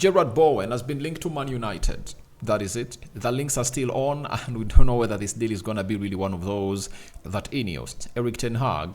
Jarrod Bowen has been linked to Man United. That is it. The links are still on, and we don't know whether this deal is going to be really one of those that INEOS, Eric Ten Hag,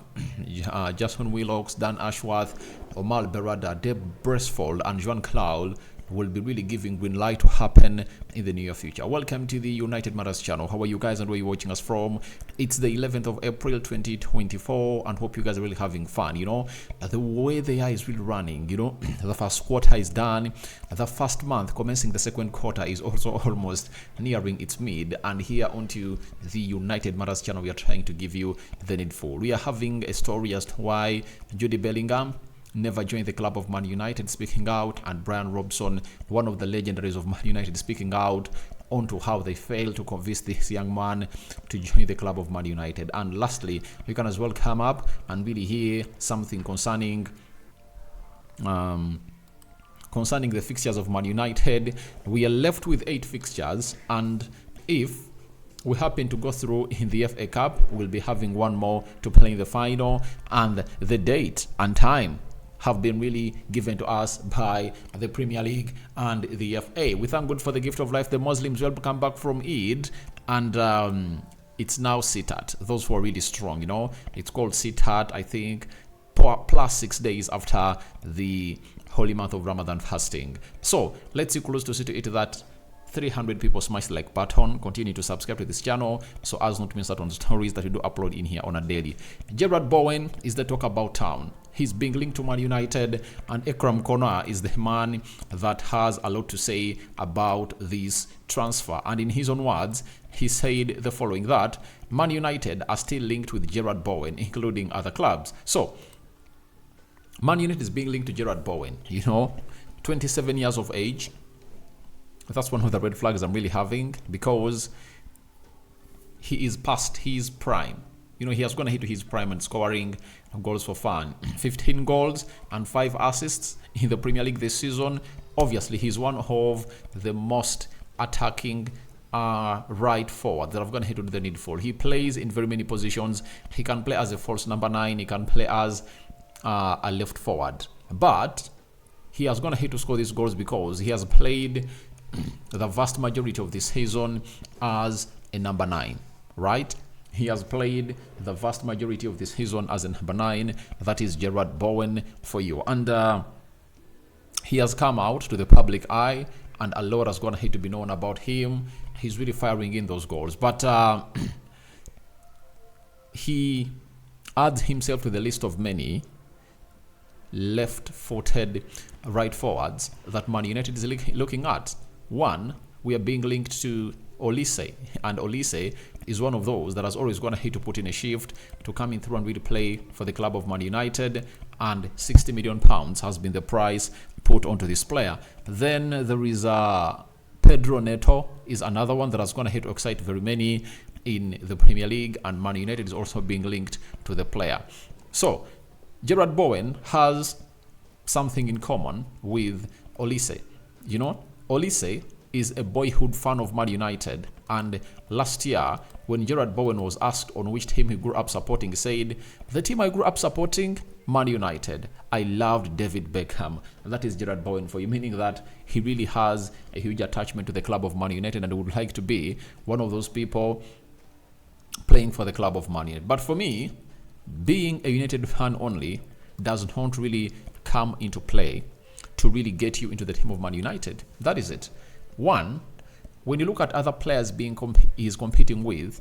Jason Willox, Dan Ashworth, Omar Berrada, Deb Bresfold, and Joan Cloud will be really giving green light to happen in the near future. Welcome to the United Matters channel. How are you guys and where are you watching us from? It's the 11th of April 2024 and hope you guys are really having fun. You know, the way the year is really running, you know, the first quarter is done. The first month commencing the second quarter is also almost nearing its mid, and here onto the United Matters channel we are trying to give you the needful. We are having a story as to why Jude Bellingham never joined the club of Man United, speaking out, and Brian Robson, one of the legendaries of Man United, speaking out onto how they failed to convince this young man to join the club of Man United. And lastly, you can as well come up and really hear something concerning the fixtures of Man United. We are left with 8 fixtures, and if we happen to go through in the FA Cup, we'll be having one more to play in the final, and the date and time have been really given to us by the Premier League and the FA. We thank God for the gift of life. The Muslims will come back from Eid, and it's now Sitat. Those who are really strong, you know, it's called Sitat, I think, plus 6 days after the holy month of Ramadan fasting. So let's see close to see to it that 300 people smash the like button. Continue to subscribe to this channel so as not to miss out on stories that we do upload in here on a daily. Jarrod Bowen is the talk about town. He's being linked to Man United, and Ekram Kona is the man that has a lot to say about this transfer. And in his own words, he said the following, that Man United are still linked with Jarrod Bowen, including other clubs. So Man United is being linked to Jarrod Bowen, you know, 27 years of age. That's one of the red flags I'm really having, because he is past his prime. You know, he has gone ahead to his prime and scoring goals for fun. 15 goals and 5 assists in the Premier League this season. Obviously, he's one of the most attacking right forward that have gone ahead to do the needful. He plays in very many positions. He can play as a false number 9. He can play as a left forward. But he has gone ahead to score these goals because he has played the vast majority of this season as a number 9, right? He has played the vast majority of this season as a number 9. That is Jarrod Bowen for you. And he has come out to the public eye, and a lot has gone ahead to be known about him. He's really firing in those goals. But he adds himself to the list of many left-footed right forwards that Man United is looking at. One, we are being linked to Olise, and Olise is one of those that has always gone ahead to put in a shift to come in through and really play for the club of Man United, and £60 million has been the price put onto this player. Then there is Pedro Neto is another one that has gone ahead to excite very many in the Premier League, and Man United is also being linked to the player. So Jarrod Bowen has something in common with Olise. You know, Olise is a boyhood fan of Man United, and last year when Jarrod Bowen was asked on which team he grew up supporting, he said, the team I grew up supporting, Man United. I loved David Beckham. And that is Jarrod Bowen for you, meaning that he really has a huge attachment to the club of Man United and would like to be one of those people playing for the club of Man United. But for me, being a United fan only does not really come into play to really get you into the team of Man United. That is it. One, when you look at other players he's competing with,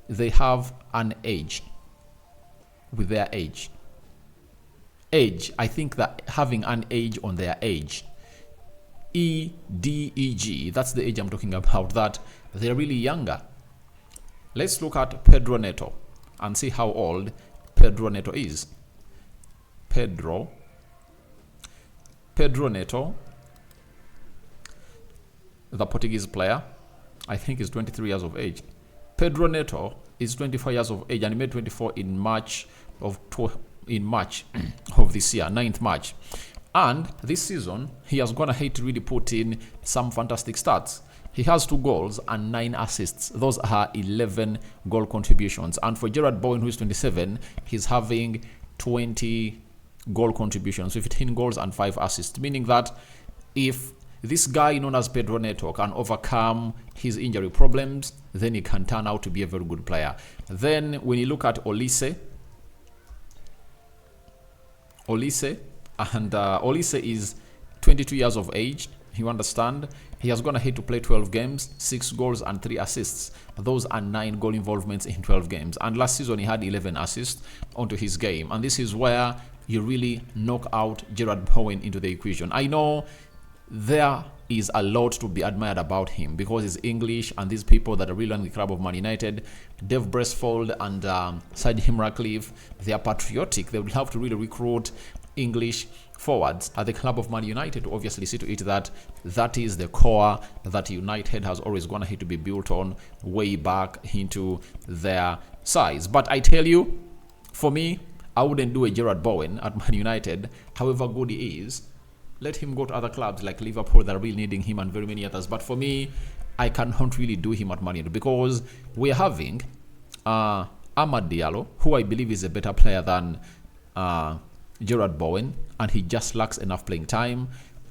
they have an age with their age. Age, I think that having an age on their age, EDEG, that's the age I'm talking about, that they're really younger. Let's look at Pedro Neto and see how old Pedro Neto is. Pedro Neto, the Portuguese player, I think is 23 years of age. Pedro Neto is 24 years of age, and he made 24 in March of this year, 9th March. And this season, he has gone ahead to really put in some fantastic stats. He has 2 goals and 9 assists. Those are 11 goal contributions. And for Jarrod Bowen, who is 27, he's having 20 goal contributions, 15 goals and 5 assists, meaning that If this guy known as Pedro Neto can overcome his injury problems, then he can turn out to be a very good player. Then when you look at Olise, Olise is 22 years of age. You understand? He has gone ahead to play 12 games, 6 goals and 3 assists. Those are 9 goal involvements in 12 games. And last season he had 11 assists onto his game. And this is where you really knock out Jarrod Bowen into the equation. I know there is a lot to be admired about him because he's English, and these people that are really on the club of Man United, Dave Bresfold and Sir Ratcliffe, they are patriotic. They would have to really recruit English forwards at the club of Man United to obviously see to it that that is the core that United has always gone ahead to be built on way back into their size. But I tell you, for me, I wouldn't do a Jarrod Bowen at Man United. However good he is, let him go to other clubs like Liverpool that are really needing him and very many others. But for me, I cannot really do him at Man United because we're having Amad Diallo, who I believe is a better player than Jarrod Bowen, and he just lacks enough playing time.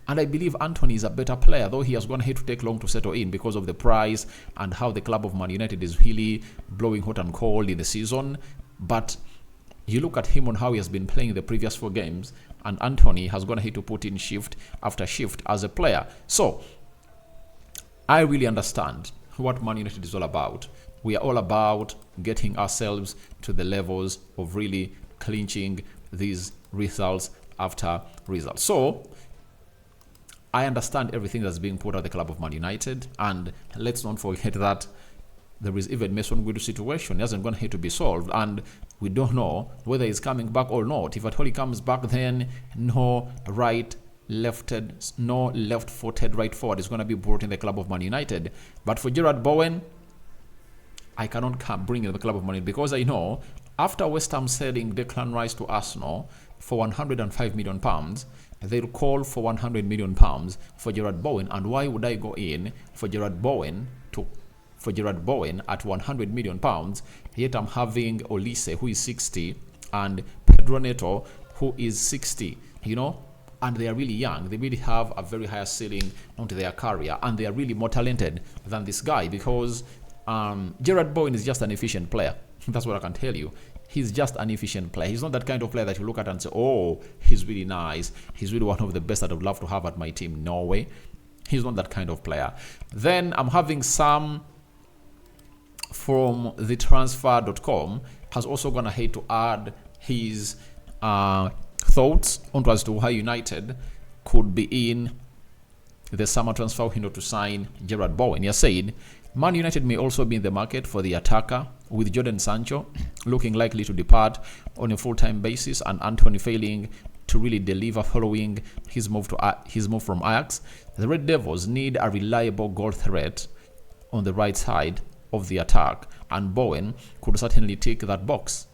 And I believe Anthony is a better player, though he has gone ahead to take long to settle in because of the price and how the club of Man United is really blowing hot and cold in the season. But you look at him on how he has been playing the previous 4 games, and Anthony has gone ahead to put in shift after shift as a player. So I really understand what Man United is all about. We are all about getting ourselves to the levels of really clinching these results after results. So I understand everything that's being put at the club of Man United, and let's not forget that there is even Mason Greenwood's situation. It hasn't gone here to be solved, and we don't know whether he's coming back or not. If at all he comes back, then no left-footed right forward is going to be brought in the club of Man United. But for Jarrod Bowen, I cannot bring in the club of Man United because I know after West Ham selling Declan Rice to Arsenal for £105 million, they'll call for £100 million for Jarrod Bowen. And why would I go in for Jarrod Bowen at £100 million, yet I'm having Olise, who is 60, and Pedro Neto, who is 60, and they are really young. They really have a very high ceiling onto their career, and they are really more talented than this guy because Jarrod Bowen is just an efficient player. That's what I can tell you. He's just an efficient player. He's not that kind of player that you look at and say, oh, he's really nice. He's really one of the best that I would love to have at my team. No way. He's not that kind of player. Then I'm having Sam from the transfer.com has also gone ahead to add his thoughts onto as to why United could be in the summer transfer window to sign Jarrod Bowen. He has said Man United may also be in the market for the attacker, with Jadon Sancho looking likely to depart on a full-time basis and Anthony failing to really deliver following his move from Ajax. The Red Devils need a reliable goal threat on the right side of the attack, and Bowen could certainly tick that box.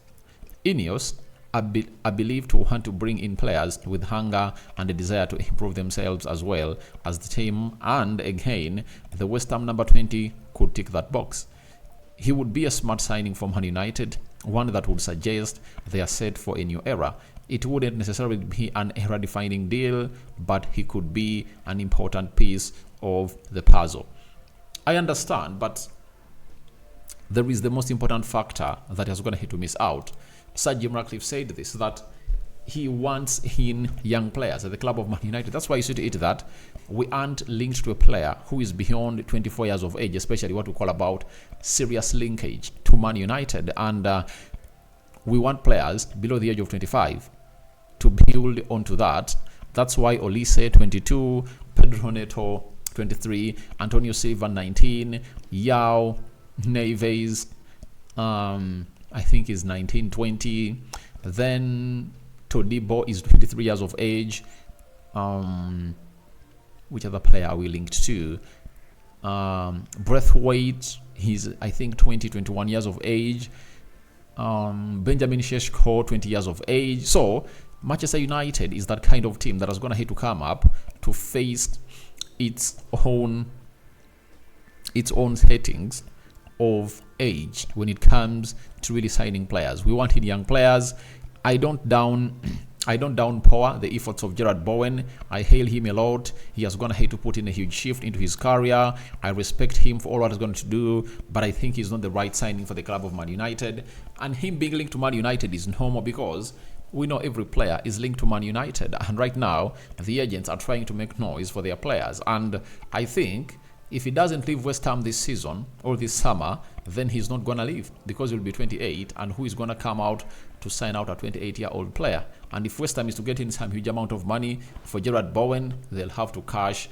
INEOS are believed to want to bring in players with hunger and a desire to improve themselves as well as the team, and again, the West Ham number 20 could tick that box. He would be a smart signing for Man United, one that would suggest they are set for a new era. It wouldn't necessarily be an era-defining deal, but he could be an important piece of the puzzle. I understand, but there is the most important factor that has going to miss out. Sir Ratcliffe said this, that he wants in young players at the club of Man United. That's why you see to it that we aren't linked to a player who is beyond 24 years of age, especially what we call about serious linkage to Man United. And we want players below the age of 25 to build onto that. That's why Olise, 22, Pedro Neto, 23, Antonio Silva, 19, Yao Neves, I think is 19, 20. Then Todibo is 23 years of age. Which other player are we linked to? Braithwaite, he's I think 20, 21 years of age. Benjamin Šeško, 20 years of age. So Manchester United is that kind of team that is going to have to come up to face its own settings of age when it comes to really signing players. We wanted young players. I don't down I don't downpour the efforts of Jarrod Bowen. I hail him a lot. He has gone ahead to put in a huge shift into his career. I respect him for all what he's going to do, but I think he's not the right signing for the club of Man United. And him being linked to Man United is normal because we know every player is linked to Man United. And right now, the agents are trying to make noise for their players. And I think if he doesn't leave West Ham this season or this summer, then he's not going to leave because he'll be 28. And who is going to come out to sign out a 28-year-old player? And if West Ham is to get in some huge amount of money for Jarrod Bowen, they'll have to cash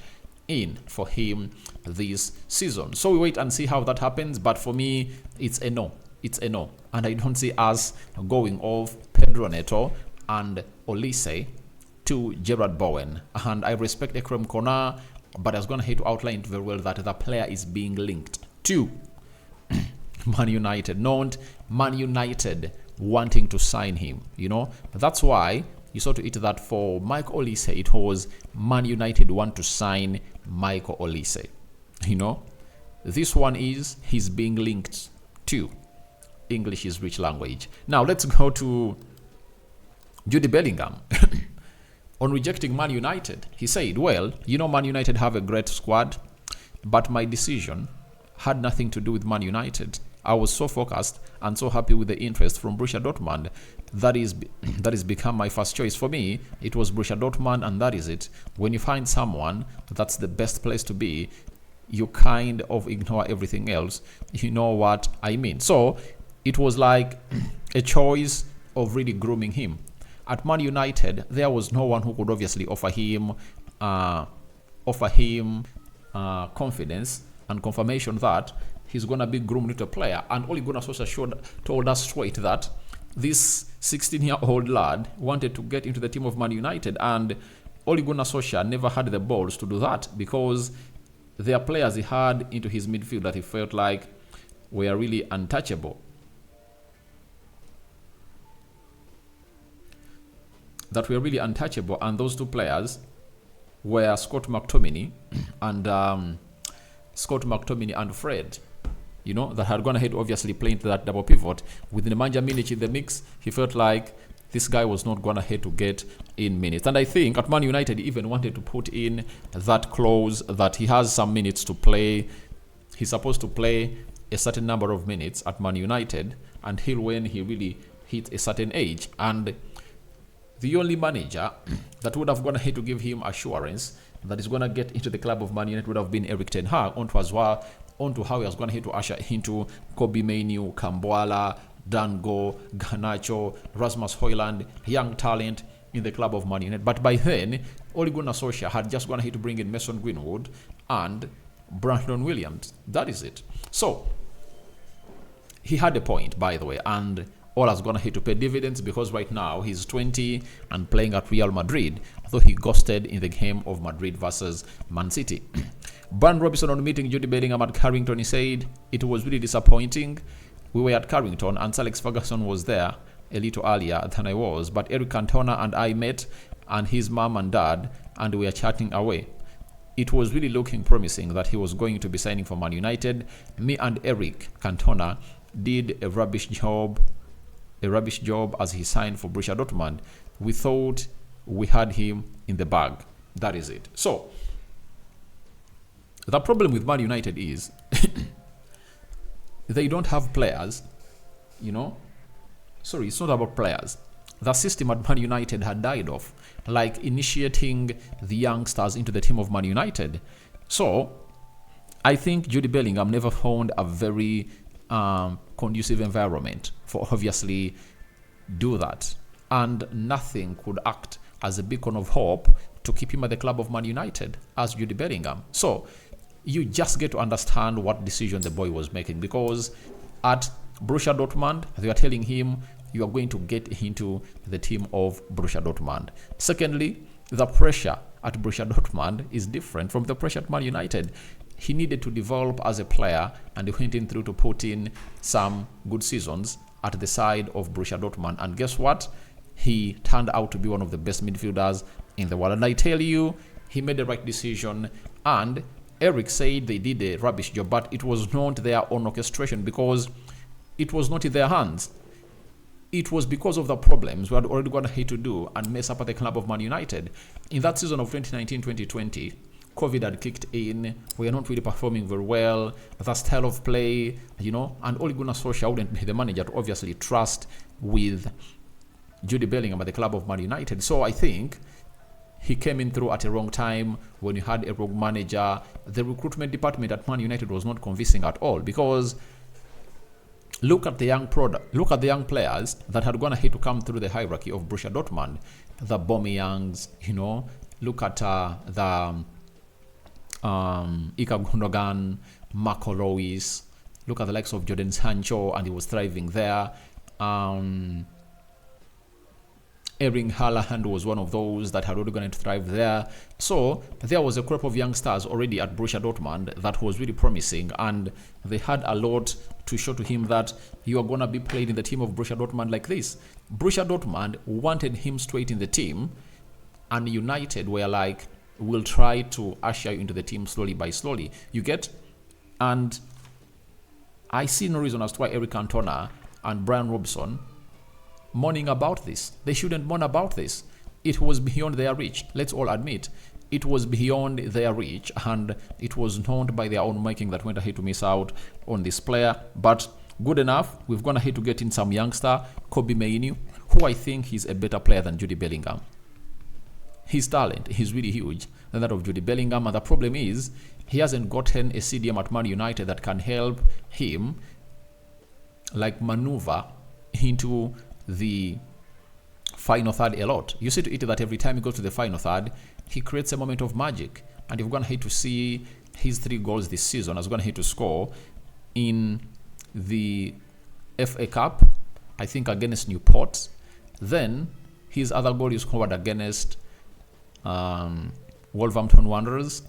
in for him this season. So we wait and see how that happens. But for me, it's a no. It's a no. And I don't see us going off Pedro Neto and Olise to Jarrod Bowen. And I respect Ekrem Kona, but I was going to hate to outline it very well that the player is being linked to Man United, not Man United wanting to sign him. You know, that's why you saw to it that for Michael Olise, it was Man United want to sign Michael Olise. You know, this one is he's being linked to. English is rich language. Now let's go to Jude Bellingham. On rejecting Man United, he said, well, you know, Man United have a great squad, but my decision had nothing to do with Man United. I was so focused and so happy with the interest from Borussia Dortmund. That is become my first choice. For me, it was Borussia Dortmund, and that is it. When you find someone, that's the best place to be. You kind of ignore everything else. You know what I mean? So it was like a choice of really grooming him. At Man United, there was no one who could obviously offer him confidence and confirmation that he's going to be groomed into a player. And Ole Gunnar Solskjaer told us straight that this 16-year-old lad wanted to get into the team of Man United, and Ole Gunnar Solskjaer never had the balls to do that because there are players he had into his midfield that he felt like were really untouchable. And those two players were Scott McTominay and Fred. You know, that had gone ahead obviously playing that double pivot. With Nemanja Milic in the mix, he felt like this guy was not going ahead to get in minutes. And I think at Man United, he even wanted to put in that clause that he has some minutes to play. He's supposed to play a certain number of minutes at Man United until when he really hit a certain age. And the only manager that would have gone ahead to give him assurance that he's going to get into the club of Man United would have been Erik ten Hag, onto how he was going ahead to usher into Kobe Mainoo, Kambwala, Dango, Garnacho, Rasmus Højlund, young talent in the club of Man United. But by then, Ole Gunnar Solskjaer had just gone ahead to bring in Mason Greenwood and Brandon Williams. That is it. So, he had a point, by the way, and all has gone ahead to pay dividends because right now he's 20 and playing at Real Madrid, though he ghosted in the game of Madrid versus Man City. Brian Robinson, on meeting Jude Bellingham at Carrington, he said, it was really disappointing. We were at Carrington and Sir Alex Ferguson was there a little earlier than I was, but Eric Cantona and I met, and his mom and dad, and we were chatting away. It was really looking promising that he was going to be signing for Man United. Me and Eric Cantona did a rubbish job as he signed for Borussia Dortmund. We thought we had him in the bag. That is it. So, the problem with Man United is they don't have players, you know. Sorry, it's not about players. The system at Man United had died off, like initiating the youngsters into the team of Man United. So, I think Jude Bellingham never found a very conducive environment for obviously do that, and nothing could act as a beacon of hope to keep him at the club of Man United as Jude Bellingham. So you just get to understand what decision the boy was making, because at Borussia Dortmund they are telling him you are going to get into the team of Borussia Dortmund. Secondly, the pressure at Borussia Dortmund is different from the pressure at Man United. He needed to develop as a player, and he went in through to put in some good seasons at the side of Borussia Dortmund. And guess what? He turned out to be one of the best midfielders in the world. And I tell you, he made the right decision. And Eric said they did a rubbish job, but it was not their own orchestration because it was not in their hands. it was because of the problems we had already gone ahead to do and mess up at the club of Man United. In that season of 2019-2020, COVID had kicked in. We are not really performing very well. The style of play, and Ole Gunnar Solskjaer wouldn't be the manager to obviously trust with Jude Bellingham at the club of Man United. So I think he came in through at a wrong time when you had a wrong manager. The recruitment department at Man United was not convincing at all, because look at the young players that had gone ahead to come through the hierarchy of Borussia Dortmund. The Aubameyangs, look at the Ika Gundogan, Marco Reus. Look at the likes of Jadon Sancho, and he was thriving there. Erling Haaland was one of those that had already gone to thrive there. So there was a crop of young stars already at Borussia Dortmund that was really promising, and they had a lot to show to him that you are going to be played in the team of Borussia Dortmund like this. Borussia Dortmund wanted him straight in the team, and United were like, we'll try to usher you into the team slowly by slowly. You get? And I see no reason as to why Eric Cantona and Brian Robson mourning about this. They shouldn't mourn about this. It was beyond their reach. Let's all admit it was beyond their reach, and it was not by their own making that went ahead to miss out on this player. But good enough, we've gone ahead to get in some youngster, Kobbie Mainoo, who I think is a better player than Jude Bellingham. His talent is really huge than that of Jude Bellingham, and the problem is he hasn't gotten a CDM at Man United that can help him like maneuver into the final third a lot. You see to it that every time he goes to the final third, he creates a moment of magic. And you've gone ahead to see his 3 goals this season. Has gone ahead to score in the FA Cup, I think against Newport. Then his other goal is scored against Wolverhampton Wanderers.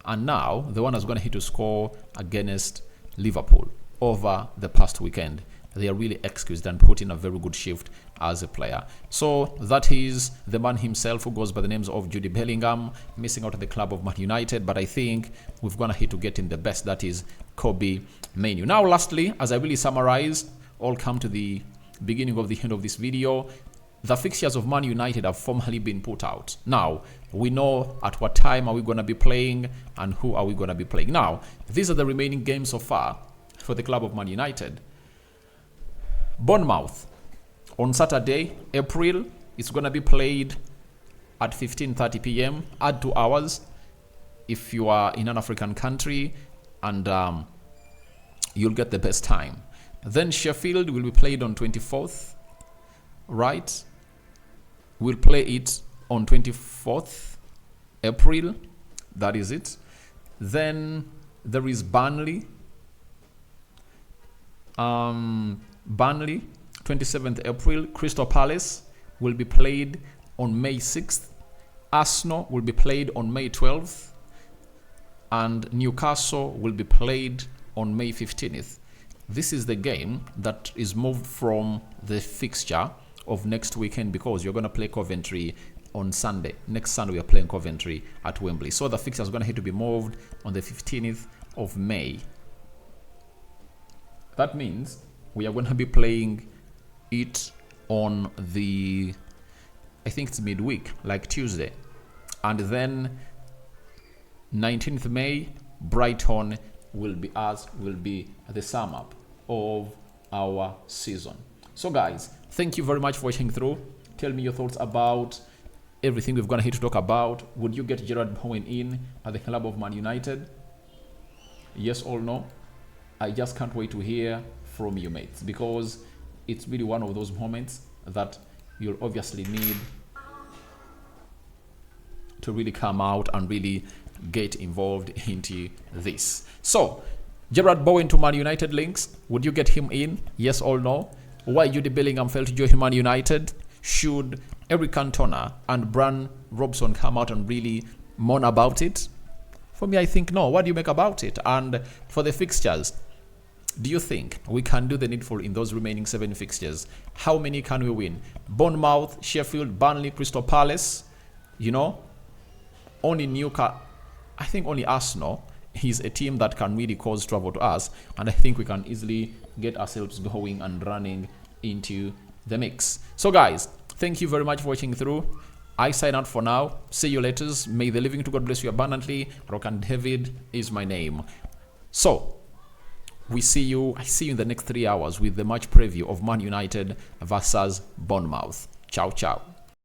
And now the one has gone ahead to score against Liverpool over the past weekend. They are really excused and put in a very good shift as a player. So that is the man himself, who goes by the names of Jude Bellingham, missing out at the club of Man United. But I think we've gone ahead to get in the best, that is Kobbie Mainoo. Now, lastly, as I really summarize, all come to the beginning of the end of this video, the fixtures of Man United have formally been put out. Now, we know at what time are we going to be playing and who are we going to be playing. Now, these are the remaining games so far for the club of Man United. Bournemouth on Saturday, April, it's going to be played at 15:30 p.m. Add 2 hours if you are in an African country, and you'll get the best time. Then Sheffield will be played on 24th, right? We'll play it on 24th April. That is it. Then there is Burnley. Burnley, 27th April. Crystal Palace will be played on May 6th. Arsenal will be played on May 12th. And Newcastle will be played on May 15th. This is the game that is moved from the fixture of next weekend, because you're going to play Coventry on Sunday. Next Sunday, we are playing Coventry at Wembley. So the fixture is going to have to be moved on the 15th of May. That means we are going to be playing it on the, I think it's midweek, like Tuesday. And then 19th May, Brighton will be the sum up of our season. So guys, thank you very much for watching through. Tell me your thoughts about everything we've gone here to talk about. Would you get Jarrod Bowen in at the club of Man United? Yes or no? I just can't wait to hear from you, mates, because it's really one of those moments that you'll obviously need to really come out and really get involved into this. So, Jarrod Bowen to Man United links. Would you get him in? Yes or no? Why Jude Bellingham failed to join Man United? Should Eric Cantona and Brian Robson come out and really mourn about it? For me, I think no. What do you make about it? And for the fixtures, do you think we can do the needful in those remaining 7 fixtures? How many can we win? Bournemouth, Sheffield, Burnley, Crystal Palace. Only Newcastle. I think only Arsenal is a team that can really cause trouble to us, and I think we can easily get ourselves going and running into the mix. So guys, thank you very much for watching through. I sign out for now. See you later. May the living to God bless you abundantly. Rock and David is my name. So I see you in the next 3 hours with the match preview of Man United versus Bournemouth. Ciao, ciao.